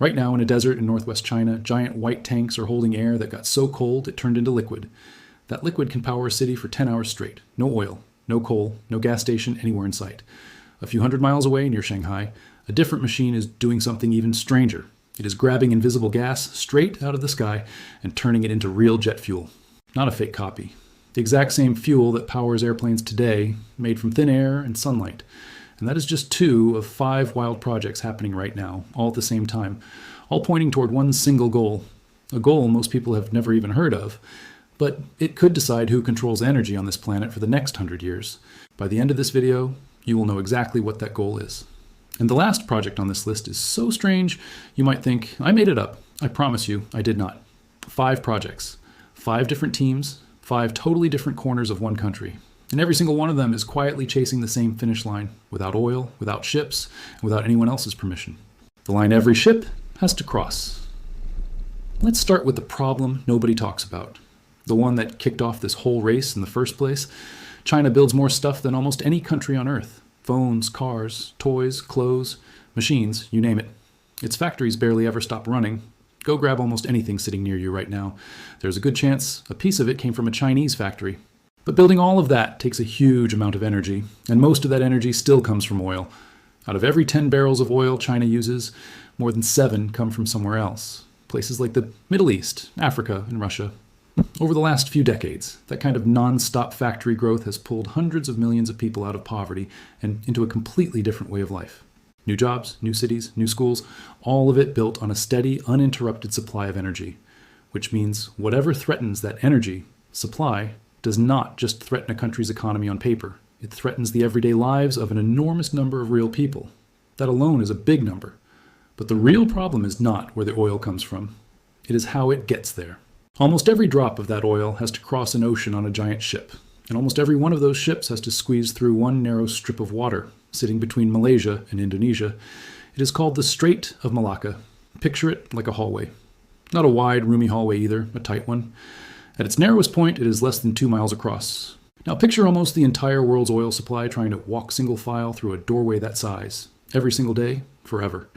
Right now, in a desert in northwest China, giant white tanks are holding air that got so cold it turned into liquid. That liquid can power a city for 10 hours straight. No oil, no coal, no gas station anywhere in sight. A few hundred miles away near Shanghai, a different machine is doing something even stranger. It is grabbing invisible gas straight out of the sky and turning it into real jet fuel. Not a fake copy. The exact same fuel that powers airplanes today, made from thin air and sunlight. And that is just 2 of 5 wild projects happening right now, all at the same time, all pointing toward one single goal. A goal most people have never even heard of, but it could decide who controls energy on this planet for the next 100 years. By the end of this video, you will know exactly what that goal is. And the last project on this list is so strange, you might think, I made it up. I promise you, I did not. 5 projects, 5 different teams, 5 totally different corners of one country. And every single one of them is quietly chasing the same finish line, without oil, without ships, and without anyone else's permission. The line every ship has to cross. Let's start with the problem nobody talks about. The one that kicked off this whole race in the first place. China builds more stuff than almost any country on Earth. Phones, cars, toys, clothes, machines, you name it. Its factories barely ever stop running. Go grab almost anything sitting near you right now. There's a good chance a piece of it came from a Chinese factory. But building all of that takes a huge amount of energy, and most of that energy still comes from oil. Out of every 10 barrels of oil China uses, more than 7 come from somewhere else. Places like the Middle East, Africa, and Russia. Over the last few decades, that kind of non-stop factory growth has pulled hundreds of millions of people out of poverty and into a completely different way of life. New jobs, new cities, new schools, all of it built on a steady, uninterrupted supply of energy. Which means whatever threatens that energy supply does not just threaten a country's economy on paper. It threatens the everyday lives of an enormous number of real people. That alone is a big number. But the real problem is not where the oil comes from. It is how it gets there. Almost every drop of that oil has to cross an ocean on a giant ship. And almost every one of those ships has to squeeze through one narrow strip of water, sitting between Malaysia and Indonesia. It is called the Strait of Malacca. Picture it like a hallway. Not a wide, roomy hallway either, a tight one. At its narrowest point, it is less than 2 miles across. Now picture almost the entire world's oil supply trying to walk single file through a doorway that size. Every single day, forever.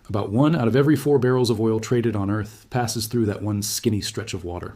About 1 out of every 4 barrels of oil traded on Earth passes through that one skinny stretch of water.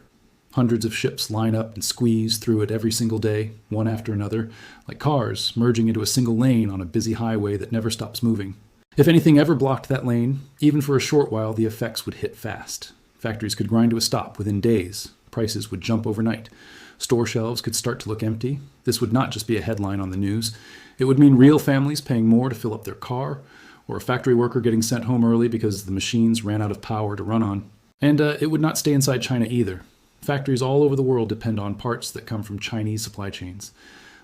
Hundreds of ships line up and squeeze through it every single day, one after another, like cars merging into a single lane on a busy highway that never stops moving. If anything ever blocked that lane, even for a short while, the effects would hit fast. Factories could grind to a stop within days. Prices would jump overnight. Store shelves could start to look empty. This would not just be a headline on the news. It would mean real families paying more to fill up their car, or a factory worker getting sent home early because the machines ran out of power to run on. And it would not stay inside China either. Factories all over the world depend on parts that come from Chinese supply chains.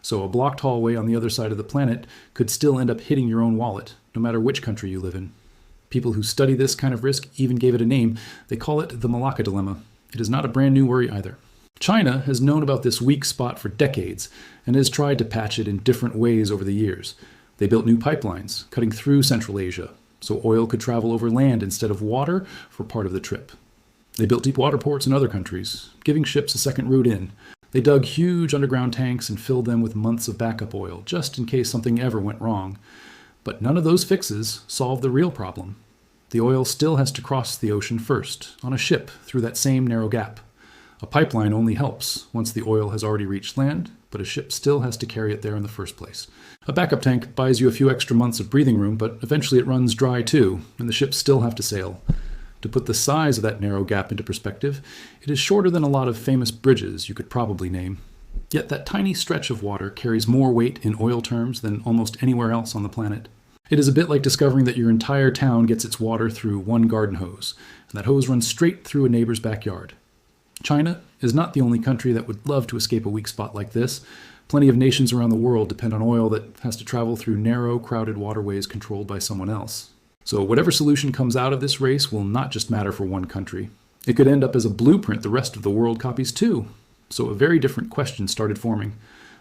So a blocked hallway on the other side of the planet could still end up hitting your own wallet, no matter which country you live in. People who study this kind of risk even gave it a name. They call it the Malacca Dilemma. It is not a brand new worry either. China has known about this weak spot for decades and has tried to patch it in different ways over the years. They built new pipelines, cutting through Central Asia, so oil could travel over land instead of water for part of the trip. They built deep water ports in other countries, giving ships a second route in. They dug huge underground tanks and filled them with months of backup oil, just in case something ever went wrong. But none of those fixes solved the real problem. The oil still has to cross the ocean first, on a ship through that same narrow gap. A pipeline only helps once the oil has already reached land, but a ship still has to carry it there in the first place. A backup tank buys you a few extra months of breathing room, but eventually it runs dry too, and the ships still have to sail. To put the size of that narrow gap into perspective, it is shorter than a lot of famous bridges you could probably name. Yet that tiny stretch of water carries more weight in oil terms than almost anywhere else on the planet. It is a bit like discovering that your entire town gets its water through one garden hose, and that hose runs straight through a neighbor's backyard. China is not the only country that would love to escape a weak spot like this. Plenty of nations around the world depend on oil that has to travel through narrow, crowded waterways controlled by someone else. So whatever solution comes out of this race will not just matter for one country. It could end up as a blueprint the rest of the world copies too. So a very different question started forming.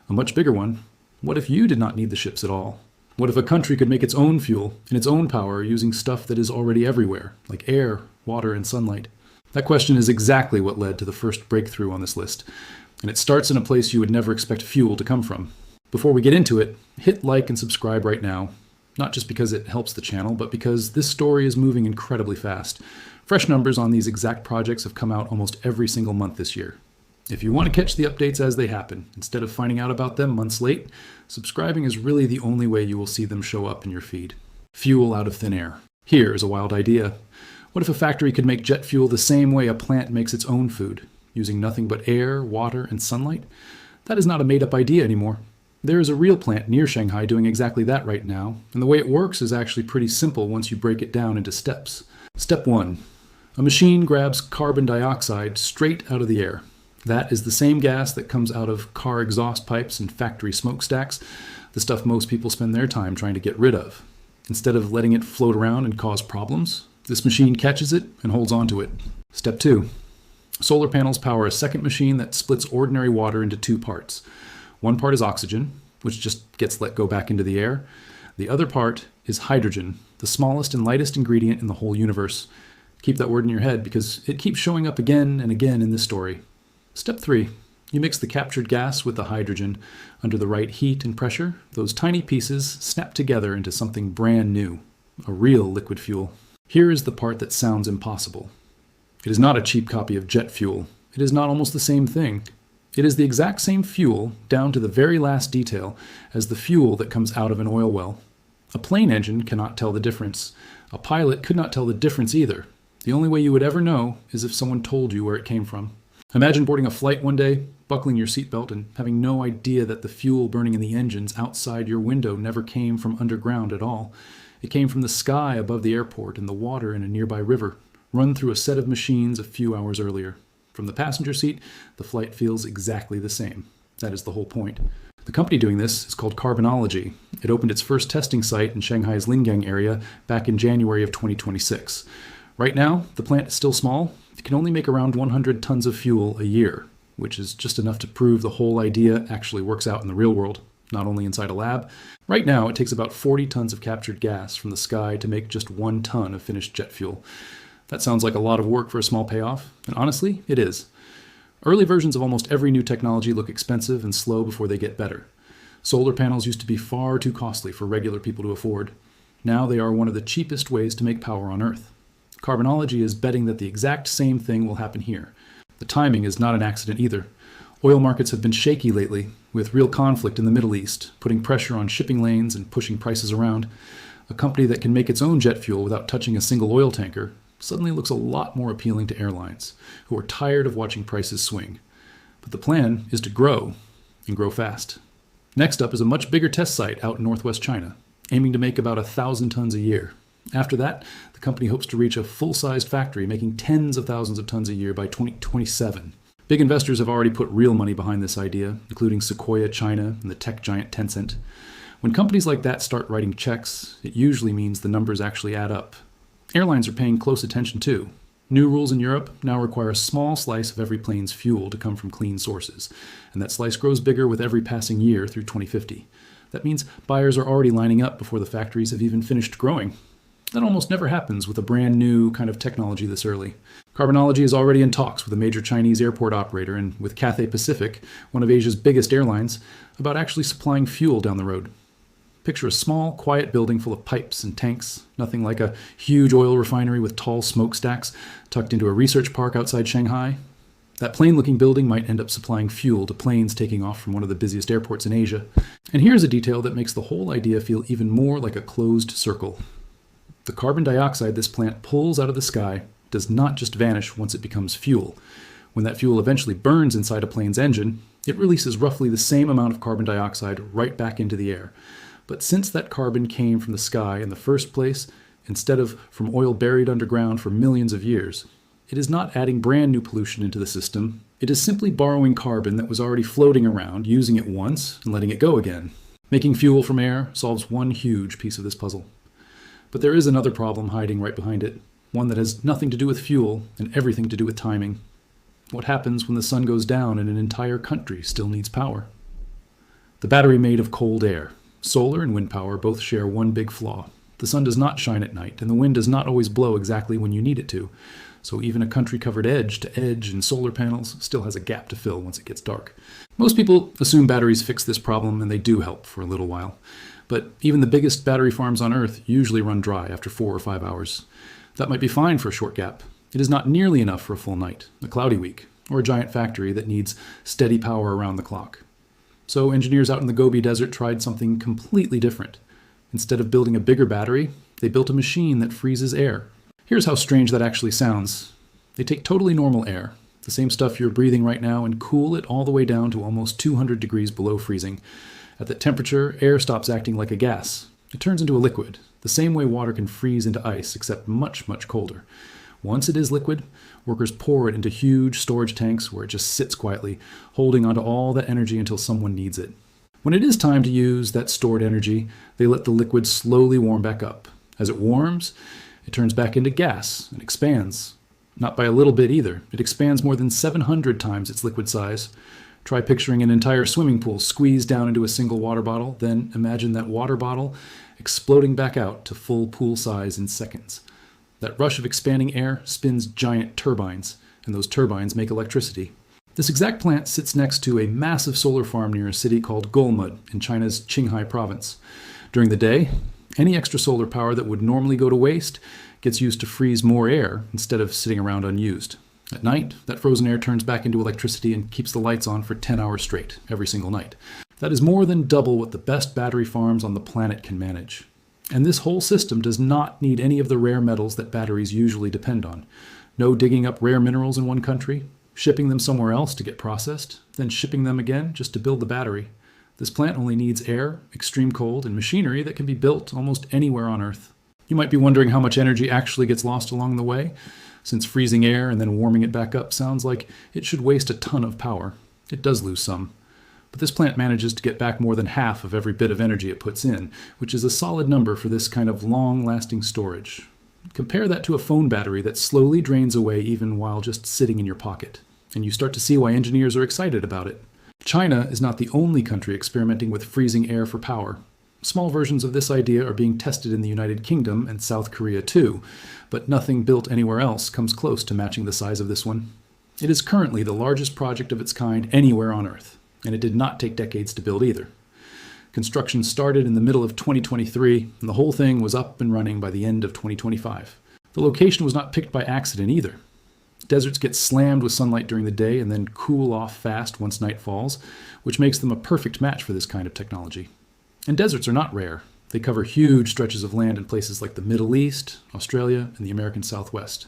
A much bigger one. What if you did not need the ships at all? What if a country could make its own fuel and its own power using stuff that is already everywhere, like air, water, and sunlight? That question is exactly what led to the first breakthrough on this list, and it starts in a place you would never expect fuel to come from. Before we get into it, hit like and subscribe right now. Not just because it helps the channel, but because this story is moving incredibly fast. Fresh numbers on these exact projects have come out almost every single month this year. If you want to catch the updates as they happen, instead of finding out about them months late, subscribing is really the only way you will see them show up in your feed. Fuel out of thin air. Here is a wild idea. What if a factory could make jet fuel the same way a plant makes its own food, using nothing but air, water, and sunlight? That is not a made-up idea anymore. There is a real plant near Shanghai doing exactly that right now, and the way it works is actually pretty simple once you break it down into steps. Step 1. A machine grabs carbon dioxide straight out of the air. That is the same gas that comes out of car exhaust pipes and factory smokestacks, the stuff most people spend their time trying to get rid of. Instead of letting it float around and cause problems, this machine catches it and holds onto it. Step 2. Solar panels power a second machine that splits ordinary water into two parts. One part is oxygen, which just gets let go back into the air. The other part is hydrogen, the smallest and lightest ingredient in the whole universe. Keep that word in your head because it keeps showing up again and again in this story. Step 3. You mix the captured gas with the hydrogen. Under the right heat and pressure, those tiny pieces snap together into something brand new, a real liquid fuel. Here is the part that sounds impossible. It is not a cheap copy of jet fuel. It is not almost the same thing. It is the exact same fuel, down to the very last detail, as the fuel that comes out of an oil well. A plane engine cannot tell the difference. A pilot could not tell the difference either. The only way you would ever know is if someone told you where it came from. Imagine boarding a flight one day, buckling your seatbelt, and having no idea that the fuel burning in the engines outside your window never came from underground at all. It came from the sky above the airport and the water in a nearby river, run through a set of machines a few hours earlier. From the passenger seat, the flight feels exactly the same. That is the whole point. The company doing this is called Carbonology. It opened its first testing site in Shanghai's Lingang area back in January of 2026. Right now, the plant is still small. It can only make around 100 tons of fuel a year, which is just enough to prove the whole idea actually works out in the real world, not only inside a lab. Right now, it takes about 40 tons of captured gas from the sky to make just 1 ton of finished jet fuel. That sounds like a lot of work for a small payoff, and honestly, it is. Early versions of almost every new technology look expensive and slow before they get better. Solar panels used to be far too costly for regular people to afford. Now they are one of the cheapest ways to make power on Earth. Carbonology is betting that the exact same thing will happen here. The timing is not an accident either. Oil markets have been shaky lately, with real conflict in the Middle East, putting pressure on shipping lanes and pushing prices around. A company that can make its own jet fuel without touching a single oil tanker suddenly looks a lot more appealing to airlines, who are tired of watching prices swing. But the plan is to grow, and grow fast. Next up is a much bigger test site out in northwest China, aiming to make about 1,000 tons a year. After that, the company hopes to reach a full-sized factory making tens of thousands of tons a year by 2027. Big investors have already put real money behind this idea, including Sequoia China and the tech giant Tencent. When companies like that start writing checks, it usually means the numbers actually add up. Airlines are paying close attention too. New rules in Europe now require a small slice of every plane's fuel to come from clean sources, and that slice grows bigger with every passing year through 2050. That means buyers are already lining up before the factories have even finished growing. That almost never happens with a brand new kind of technology this early. Carbonology is already in talks with a major Chinese airport operator and with Cathay Pacific, one of Asia's biggest airlines, about actually supplying fuel down the road. Picture a small, quiet building full of pipes and tanks, nothing like a huge oil refinery with tall smokestacks tucked into a research park outside Shanghai. That plain-looking building might end up supplying fuel to planes taking off from one of the busiest airports in Asia. And here's a detail that makes the whole idea feel even more like a closed circle. The carbon dioxide this plant pulls out of the sky does not just vanish once it becomes fuel. When that fuel eventually burns inside a plane's engine, it releases roughly the same amount of carbon dioxide right back into the air. But since that carbon came from the sky in the first place, instead of from oil buried underground for millions of years, it is not adding brand new pollution into the system. It is simply borrowing carbon that was already floating around, using it once, and letting it go again. Making fuel from air solves one huge piece of this puzzle. But there is another problem hiding right behind it, one that has nothing to do with fuel and everything to do with timing. What happens when the sun goes down and an entire country still needs power? The battery made of cold air. Solar and wind power both share one big flaw. The sun does not shine at night, and the wind does not always blow exactly when you need it to. So even a country covered edge to edge in solar panels still has a gap to fill once it gets dark. Most people assume batteries fix this problem, and they do help for a little while. But even the biggest battery farms on Earth usually run dry after 4 or 5 hours. That might be fine for a short gap. It is not nearly enough for a full night, a cloudy week, or a giant factory that needs steady power around the clock. So engineers out in the Gobi Desert tried something completely different. Instead of building a bigger battery, they built a machine that freezes air. Here's how strange that actually sounds. They take totally normal air, the same stuff you're breathing right now, and cool it all the way down to almost 200 degrees below freezing. At that temperature, air stops acting like a gas. It turns into a liquid, the same way water can freeze into ice, except much, much colder. Once it is liquid, workers pour it into huge storage tanks where it just sits quietly, holding onto all that energy until someone needs it. When it is time to use that stored energy, they let the liquid slowly warm back up. As it warms, it turns back into gas and expands. Not by a little bit either. It expands more than 700 times its liquid size. Try picturing an entire swimming pool squeezed down into a single water bottle, then imagine that water bottle exploding back out to full pool size in seconds. That rush of expanding air spins giant turbines, and those turbines make electricity. This exact plant sits next to a massive solar farm near a city called Golmud in China's Qinghai province. During the day, any extra solar power that would normally go to waste gets used to freeze more air instead of sitting around unused. At night, that frozen air turns back into electricity and keeps the lights on for 10 hours straight, every single night. That is more than double what the best battery farms on the planet can manage. And this whole system does not need any of the rare metals that batteries usually depend on. No digging up rare minerals in one country, shipping them somewhere else to get processed, then shipping them again just to build the battery. This plant only needs air, extreme cold, and machinery that can be built almost anywhere on Earth. You might be wondering how much energy actually gets lost along the way. Since freezing air and then warming it back up sounds like it should waste a ton of power. It does lose some. But this plant manages to get back more than half of every bit of energy it puts in, which is a solid number for this kind of long-lasting storage. Compare that to a phone battery that slowly drains away even while just sitting in your pocket, and you start to see why engineers are excited about it. China is not the only country experimenting with freezing air for power. Small versions of this idea are being tested in the United Kingdom and South Korea too, but nothing built anywhere else comes close to matching the size of this one. It is currently the largest project of its kind anywhere on Earth, and it did not take decades to build either. Construction started in the middle of 2023, and the whole thing was up and running by the end of 2025. The location was not picked by accident either. Deserts get slammed with sunlight during the day and then cool off fast once night falls, which makes them a perfect match for this kind of technology. And deserts are not rare. They cover huge stretches of land in places like the Middle East, Australia, and the American Southwest.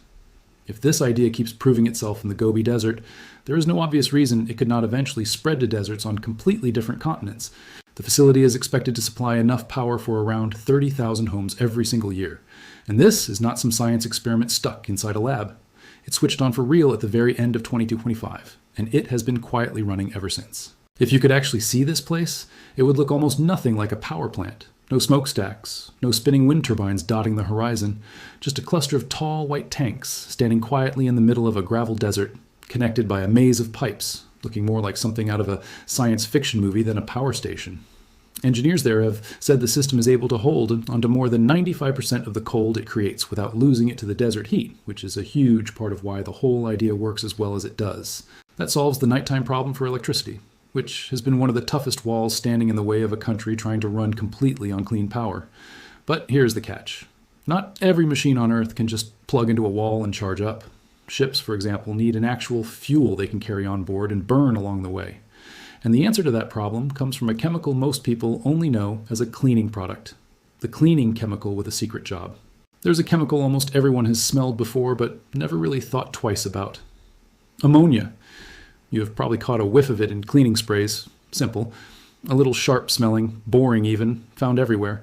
If this idea keeps proving itself in the Gobi Desert, there is no obvious reason it could not eventually spread to deserts on completely different continents. The facility is expected to supply enough power for around 30,000 homes every single year. And this is not some science experiment stuck inside a lab. It switched on for real at the very end of 2025, and it has been quietly running ever since. If you could actually see this place, it would look almost nothing like a power plant. No smokestacks, no spinning wind turbines dotting the horizon, just a cluster of tall white tanks standing quietly in the middle of a gravel desert, connected by a maze of pipes, looking more like something out of a science fiction movie than a power station. Engineers there have said the system is able to hold onto more than 95% of the cold it creates without losing it to the desert heat, which is a huge part of why the whole idea works as well as it does. That solves the nighttime problem for electricity, which has been one of the toughest walls standing in the way of a country trying to run completely on clean power. But here's the catch. Not every machine on Earth can just plug into a wall and charge up. Ships, for example, need an actual fuel they can carry on board and burn along the way. And the answer to that problem comes from a chemical most people only know as a cleaning product. The cleaning chemical with a secret job. There's a chemical almost everyone has smelled before but never really thought twice about. Ammonia. You have probably caught a whiff of it in cleaning sprays. Simple. A little sharp smelling, boring even, found everywhere.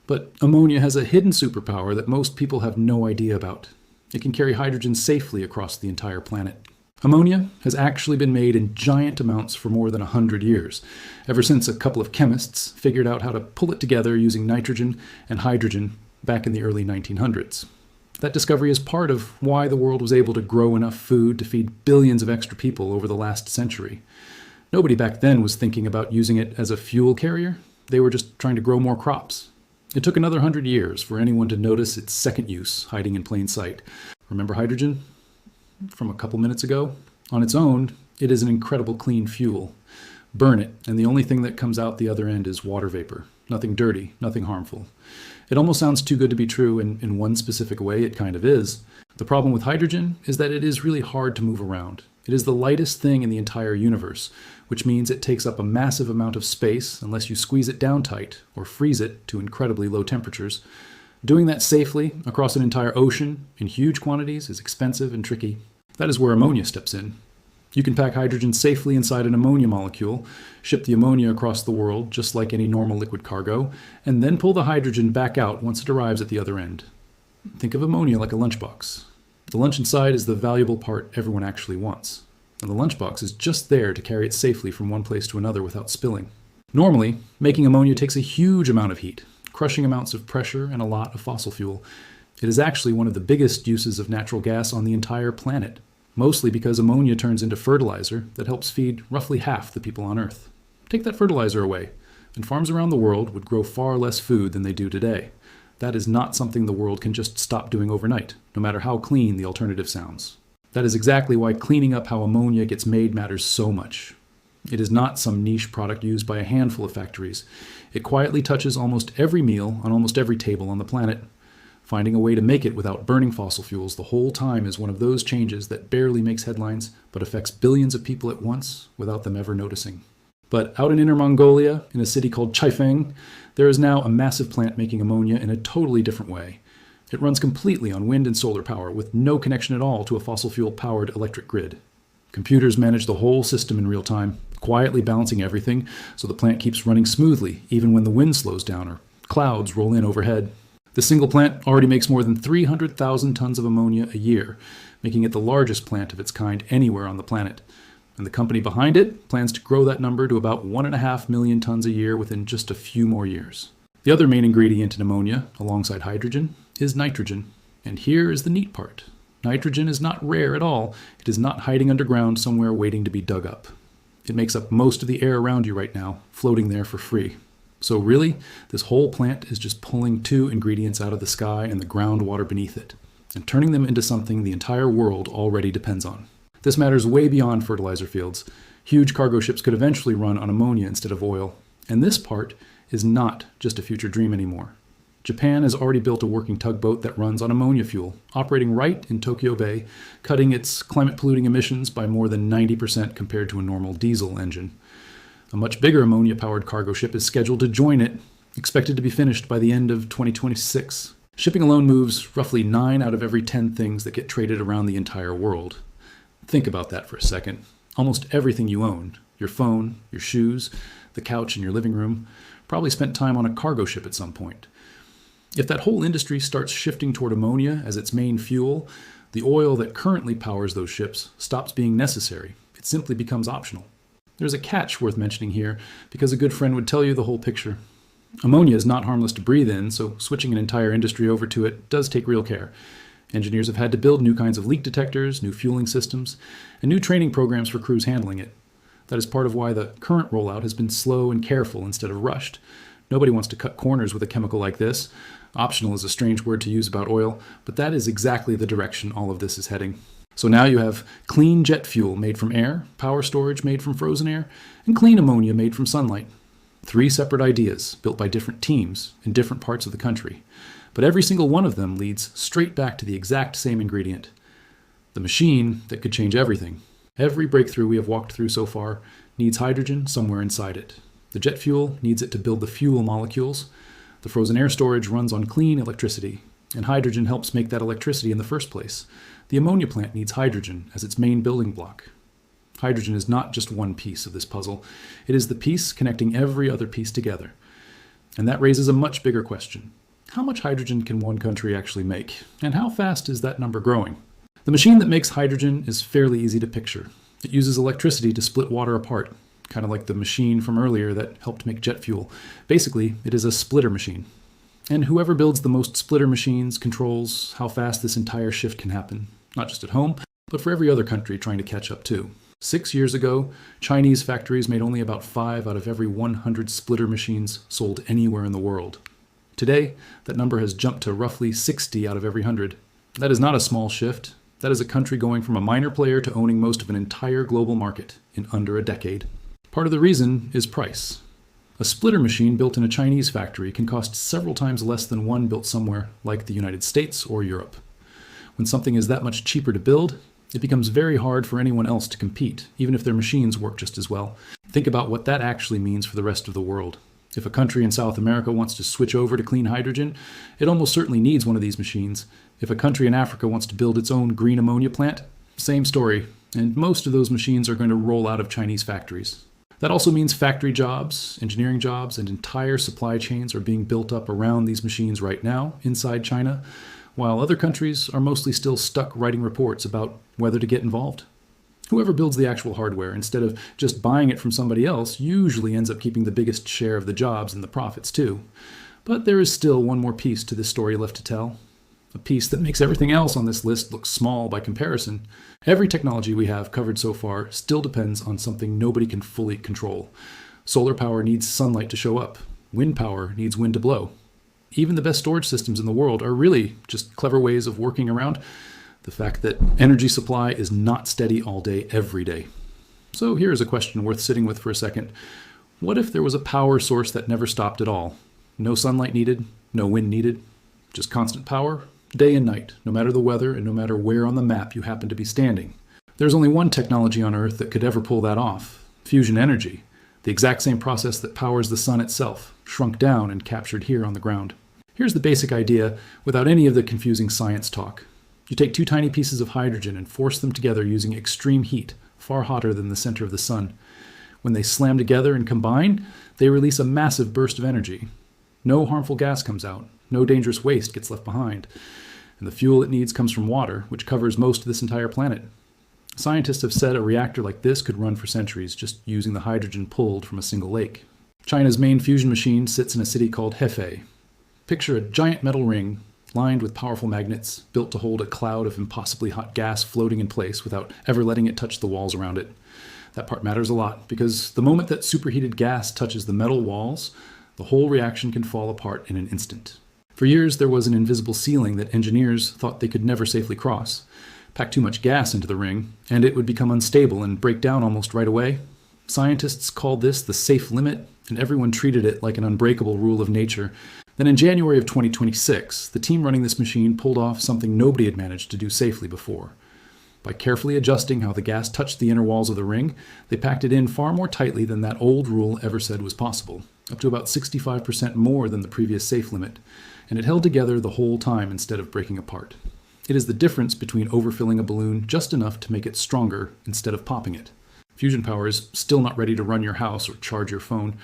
But ammonia has a hidden superpower that most people have no idea about. It can carry hydrogen safely across the entire planet. Ammonia has actually been made in giant amounts for more than 100 years, ever since a couple of chemists figured out how to pull it together using nitrogen and hydrogen back in the early 1900s. That discovery is part of why the world was able to grow enough food to feed billions of extra people over the last century. Nobody back then was thinking about using it as a fuel carrier. They were just trying to grow more crops. It took another 100 years for anyone to notice its second use hiding in plain sight. Remember hydrogen from a couple minutes ago? On its own, it is an incredible clean fuel. Burn it, and the only thing that comes out the other end is water vapor. Nothing dirty, nothing harmful. It almost sounds too good to be true, and in one specific way it kind of is. The problem with hydrogen is that it is really hard to move around. It is the lightest thing in the entire universe, which means it takes up a massive amount of space unless you squeeze it down tight or freeze it to incredibly low temperatures. Doing that safely across an entire ocean in huge quantities is expensive and tricky. That is where ammonia steps in. You can pack hydrogen safely inside an ammonia molecule, ship the ammonia across the world just like any normal liquid cargo, and then pull the hydrogen back out once it arrives at the other end. Think of ammonia like a lunchbox. The lunch inside is the valuable part everyone actually wants, and the lunchbox is just there to carry it safely from one place to another without spilling. Normally, making ammonia takes a huge amount of heat, crushing amounts of pressure, and a lot of fossil fuel. It is actually one of the biggest uses of natural gas on the entire planet, mostly because ammonia turns into fertilizer that helps feed roughly half the people on Earth. Take that fertilizer away, and farms around the world would grow far less food than they do today. That is not something the world can just stop doing overnight, no matter how clean the alternative sounds. That is exactly why cleaning up how ammonia gets made matters so much. It is not some niche product used by a handful of factories. It quietly touches almost every meal on almost every table on the planet. Finding a way to make it without burning fossil fuels the whole time is one of those changes that barely makes headlines, but affects billions of people at once without them ever noticing. But out in Inner Mongolia, in a city called Chaifeng, there is now a massive plant making ammonia in a totally different way. It runs completely on wind and solar power with no connection at all to a fossil fuel-powered electric grid. Computers manage the whole system in real time, quietly balancing everything so the plant keeps running smoothly even when the wind slows down or clouds roll in overhead. The single plant already makes more than 300,000 tons of ammonia a year, making it the largest plant of its kind anywhere on the planet. And the company behind it plans to grow that number to about 1.5 million tons a year within just a few more years. The other main ingredient in ammonia, alongside hydrogen, is nitrogen. And here is the neat part. Nitrogen is not rare at all. It is not hiding underground somewhere waiting to be dug up. It makes up most of the air around you right now, floating there for free. So really, this whole plant is just pulling two ingredients out of the sky and the groundwater beneath it, and turning them into something the entire world already depends on. This matters way beyond fertilizer fields. Huge cargo ships could eventually run on ammonia instead of oil. And this part is not just a future dream anymore. Japan has already built a working tugboat that runs on ammonia fuel, operating right in Tokyo Bay, cutting its climate-polluting emissions by more than 90% compared to a normal diesel engine. A much bigger ammonia-powered cargo ship is scheduled to join it, expected to be finished by the end of 2026. Shipping alone moves roughly 9 out of every 10 things that get traded around the entire world. Think about that for a second. Almost everything you own, your phone, your shoes, the couch in your living room, probably spent time on a cargo ship at some point. If that whole industry starts shifting toward ammonia as its main fuel, the oil that currently powers those ships stops being necessary. It simply becomes optional. There's a catch worth mentioning here, because a good friend would tell you the whole picture. Ammonia is not harmless to breathe in, so switching an entire industry over to it does take real care. Engineers have had to build new kinds of leak detectors, new fueling systems, and new training programs for crews handling it. That is part of why the current rollout has been slow and careful instead of rushed. Nobody wants to cut corners with a chemical like this. Optional is a strange word to use about oil, but that is exactly the direction all of this is heading. So now you have clean jet fuel made from air, power storage made from frozen air, and clean ammonia made from sunlight. 3 separate ideas built by different teams in different parts of the country. But every single one of them leads straight back to the exact same ingredient. The machine that could change everything. Every breakthrough we have walked through so far needs hydrogen somewhere inside it. The jet fuel needs it to build the fuel molecules. The frozen air storage runs on clean electricity, and hydrogen helps make that electricity in the first place. The ammonia plant needs hydrogen as its main building block. Hydrogen is not just one piece of this puzzle. It is the piece connecting every other piece together. And that raises a much bigger question. How much hydrogen can one country actually make? And how fast is that number growing? The machine that makes hydrogen is fairly easy to picture. It uses electricity to split water apart, kind of like the machine from earlier that helped make jet fuel. Basically, it is a splitter machine. And whoever builds the most splitter machines controls how fast this entire shift can happen, not just at home, but for every other country trying to catch up too. 6 years ago, Chinese factories made only about 5 out of every 100 splitter machines sold anywhere in the world. Today, that number has jumped to roughly 60 out of every 100. That is not a small shift. That is a country going from a minor player to owning most of an entire global market in under a decade. Part of the reason is price. A splitter machine built in a Chinese factory can cost several times less than one built somewhere like the United States or Europe. When something is that much cheaper to build, it becomes very hard for anyone else to compete, even if their machines work just as well. Think about what that actually means for the rest of the world. If a country in South America wants to switch over to clean hydrogen, it almost certainly needs one of these machines. If a country in Africa wants to build its own green ammonia plant, same story, and most of those machines are going to roll out of Chinese factories. That also means factory jobs, engineering jobs, and entire supply chains are being built up around these machines right now inside China, while other countries are mostly still stuck writing reports about whether to get involved. Whoever builds the actual hardware, instead of just buying it from somebody else, usually ends up keeping the biggest share of the jobs and the profits too. But there is still one more piece to this story left to tell. A piece that makes everything else on this list look small by comparison. Every technology we have covered so far still depends on something nobody can fully control. Solar power needs sunlight to show up. Wind power needs wind to blow. Even the best storage systems in the world are really just clever ways of working around the fact that energy supply is not steady all day, every day. So here's a question worth sitting with for a second. What if there was a power source that never stopped at all? No sunlight needed, no wind needed, just constant power, day and night, no matter the weather and no matter where on the map you happen to be standing. There's only one technology on Earth that could ever pull that off: fusion energy, the exact same process that powers the sun itself, shrunk down and captured here on the ground. Here's the basic idea without any of the confusing science talk. You take two tiny pieces of hydrogen and force them together using extreme heat, far hotter than the center of the sun. When they slam together and combine, they release a massive burst of energy. No harmful gas comes out, no dangerous waste gets left behind, and the fuel it needs comes from water, which covers most of this entire planet. Scientists have said a reactor like this could run for centuries just using the hydrogen pulled from a single lake. China's main fusion machine sits in a city called Hefei. Picture a giant metal ring lined with powerful magnets, built to hold a cloud of impossibly hot gas floating in place without ever letting it touch the walls around it. That part matters a lot, because the moment that superheated gas touches the metal walls, the whole reaction can fall apart in an instant. For years, there was an invisible ceiling that engineers thought they could never safely cross. Pack too much gas into the ring, and it would become unstable and break down almost right away. Scientists called this the safe limit, and everyone treated it like an unbreakable rule of nature. Then in January of 2026, the team running this machine pulled off something nobody had managed to do safely before. By carefully adjusting how the gas touched the inner walls of the ring, they packed it in far more tightly than that old rule ever said was possible, up to about 65% more than the previous safe limit, and it held together the whole time instead of breaking apart. It is the difference between overfilling a balloon just enough to make it stronger instead of popping it. Fusion power is still not ready to run your house or charge your phone.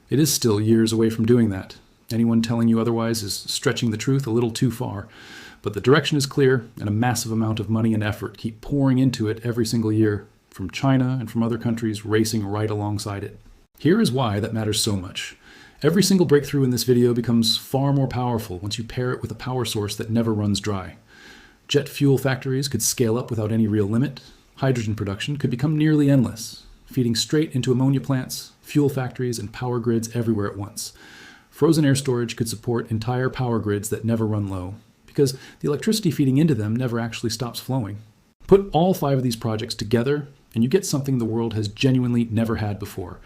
It is still years away from doing that. Anyone telling you otherwise is stretching the truth a little too far. But the direction is clear, and a massive amount of money and effort keep pouring into it every single year, from China and from other countries racing right alongside it. Here is why that matters so much. Every single breakthrough in this video becomes far more powerful once you pair it with a power source that never runs dry. Jet fuel factories could scale up without any real limit. Hydrogen production could become nearly endless, feeding straight into ammonia plants, fuel factories, and power grids everywhere at once. Frozen air storage could support entire power grids that never run low, because the electricity feeding into them never actually stops flowing. Put all 5 of these projects together, and you get something the world has genuinely never had before.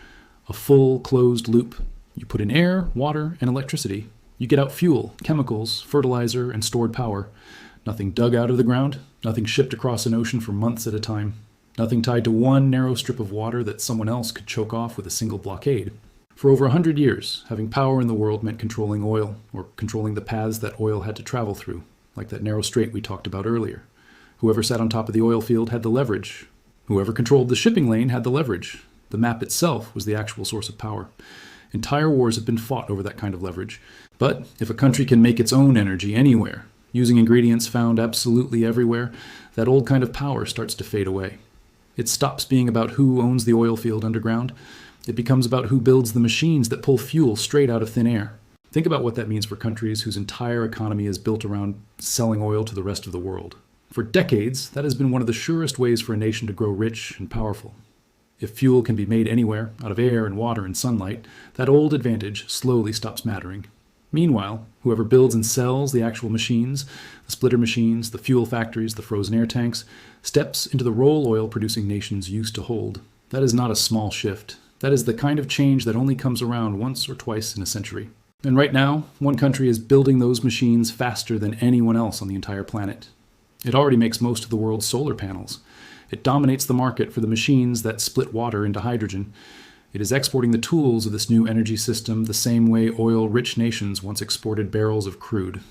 A full, closed loop. You put in air, water, and electricity. You get out fuel, chemicals, fertilizer, and stored power. Nothing dug out of the ground, nothing shipped across an ocean for months at a time. Nothing tied to one narrow strip of water that someone else could choke off with a single blockade. For over 100 years, having power in the world meant controlling oil, or controlling the paths that oil had to travel through, like that narrow strait we talked about earlier. Whoever sat on top of the oil field had the leverage. Whoever controlled the shipping lane had the leverage. The map itself was the actual source of power. Entire wars have been fought over that kind of leverage. But if a country can make its own energy anywhere, using ingredients found absolutely everywhere, that old kind of power starts to fade away. It stops being about who owns the oil field underground. It becomes about who builds the machines that pull fuel straight out of thin air. Think about what that means for countries whose entire economy is built around selling oil to the rest of the world. For decades, that has been one of the surest ways for a nation to grow rich and powerful. If fuel can be made anywhere, out of air and water and sunlight, that old advantage slowly stops mattering. Meanwhile, whoever builds and sells the actual machines, the splitter machines, the fuel factories, the frozen air tanks, steps into the role oil-producing nations used to hold. That is not a small shift. That is the kind of change that only comes around once or twice in a century. And right now, one country is building those machines faster than anyone else on the entire planet. It already makes most of the world's solar panels. It dominates the market for the machines that split water into hydrogen. It is exporting the tools of this new energy system the same way oil-rich nations once exported barrels of crude.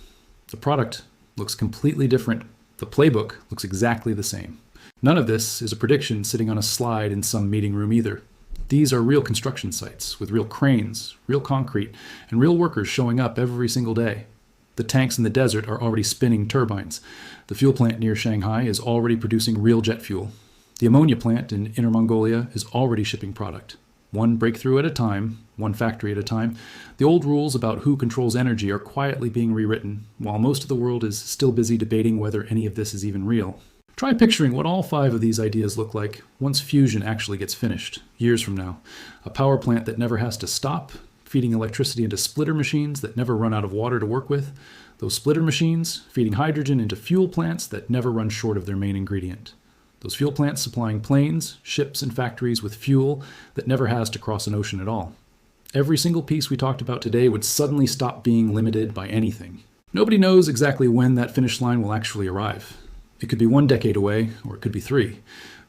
The product looks completely different. The playbook looks exactly the same. None of this is a prediction sitting on a slide in some meeting room either. These are real construction sites with real cranes, real concrete, and real workers showing up every single day. The tanks in the desert are already spinning turbines. The fuel plant near Shanghai is already producing real jet fuel. The ammonia plant in Inner Mongolia is already shipping product. One breakthrough at a time, one factory at a time. The old rules about who controls energy are quietly being rewritten, while most of the world is still busy debating whether any of this is even real. Try picturing what all 5 of these ideas look like once fusion actually gets finished, years from now. A power plant that never has to stop, feeding electricity into splitter machines that never run out of water to work with. Those splitter machines feeding hydrogen into fuel plants that never run short of their main ingredient. Those fuel plants supplying planes, ships, and factories with fuel that never has to cross an ocean at all. Every single piece we talked about today would suddenly stop being limited by anything. Nobody knows exactly when that finish line will actually arrive. It could be 1 decade away, or it could be 3.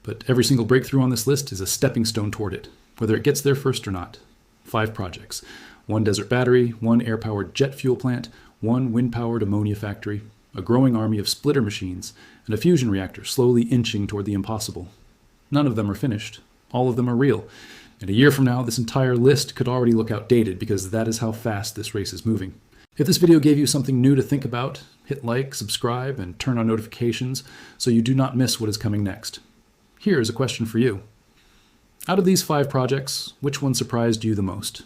But every single breakthrough on this list is a stepping stone toward it, whether it gets there first or not. 5 projects. 1 desert battery, 1 air-powered jet fuel plant, 1 wind-powered ammonia factory, a growing army of splitter machines, and a fusion reactor slowly inching toward the impossible. None of them are finished. All of them are real. And a year from now, this entire list could already look outdated because that is how fast this race is moving. If this video gave you something new to think about, hit like, subscribe, and turn on notifications so you do not miss what is coming next. Here is a question for you. Out of these 5 projects, which one surprised you the most?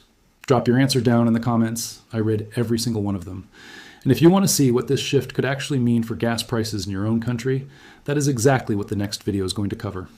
Drop your answer down in the comments. I read every single one of them. And if you want to see what this shift could actually mean for gas prices in your own country, that is exactly what the next video is going to cover.